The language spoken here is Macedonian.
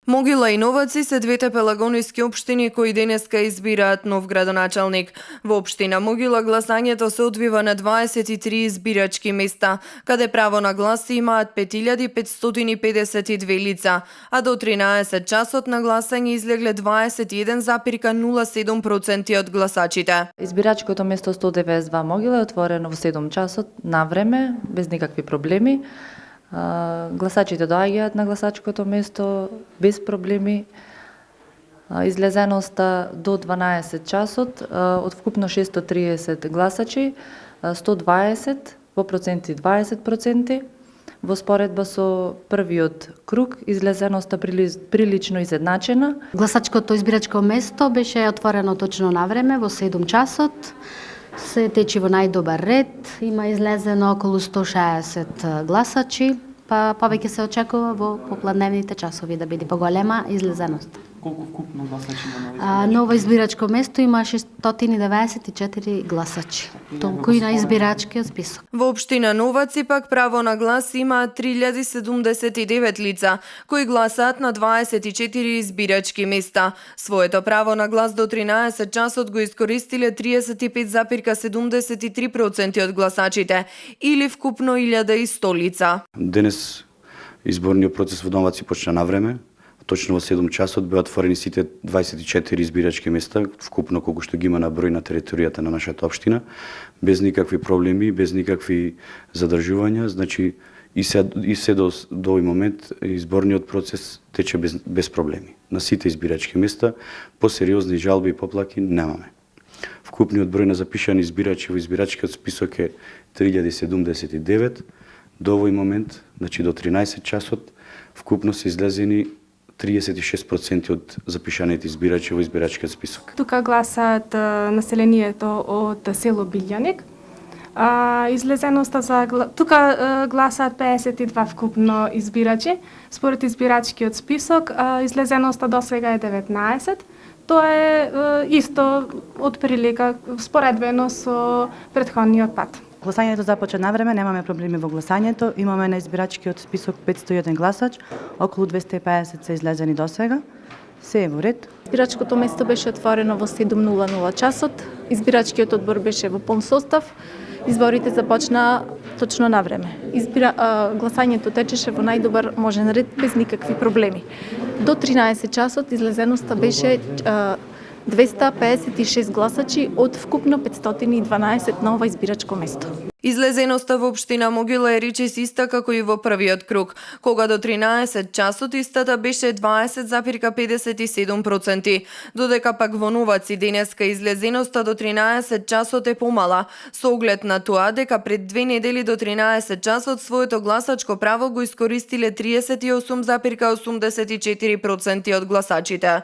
Могила и Новаци се двете пелагониски општини кои денеска избираат нов градоначалник. Во општина Могила гласањето се одвива на 23 избирачки места, каде право на глас имаат 5552 лица, а до 13 часот на гласање излегле 21,07% од гласачите. Избирачкото место 192 Могила е отворено во 7 часот на време, без никакви проблеми. Гласачите доаѓаат на гласачкото место без проблеми. Излезеноста до 12 часот од вкупно 630 гласачи, 120 во проценти 20%. Во споредба со првиот круг излезеноста прилично изедначена. Гласачкото избирачко место беше отворено точно на време во 7 часот. Се течи во најдобар ред, има излезено околу 160 гласачи, па повеќе се очекува во попладневните часови да биде поголема излезеност. Колку вкупно гласачи има Ново избирачко место има 694 гласачи, толку и на избирачкиот список. Во општина Новаци пак право на глас имаат 3079 лица, кои гласаат на 24 избирачки места. Своето право на глас до 13 часот го искористиле 35,73% од гласачите, или вкупно 1100 лица. Денес изборниот процес во Новаци почна на време. Точно во 7 часот беа отворени сите 24 избирачки места, вкупно колку што ги има на број на територијата на нашата општина, без никакви проблеми, без никакви задржувања. Значи и се до овој момент изборниот процес тече без проблеми. На сите избирачки места по сериозни жалби и поплаки немаме. Вкупниот број на запишани избирачи во избирачкиот список е 3079. До овој момент, значи до 13 часот, вкупно се излезени 36% од запишаните избирачи во избирачкиот список. Тука гласаат населението од село Билјаник. Тука гласаат 52 вкупно избирачи. Според избирачкиот список, излезеноста до сега е 19. Тоа е исто од прилика споредбено со претходниот пат. Гласањето започна на време, немаме проблеми во гласањето. Имаме на избирачкиот список 501 гласач, околу 250 се излезени досега. Се е во ред. Избирачкото место беше отворено во 7:00 часот. Избирачкиот одбор беше во полн состав. Изборите започна точно на време. Гласањето течеше во најдобар можен ред без никакви проблеми. До 13 часот излезеноста беше 256 гласачи од вкупно 512 на ова избирачко место. Излезеноста во општина Могила е речис иста како и во првиот круг, кога до 13 часот истата беше 20,57%, додека пак во Новаци денеска излезеноста до 13 часот е помала, со оглед на тоа дека пред 2 недели до 13 часот своето гласачко право го искористиле 38,84% од гласачите.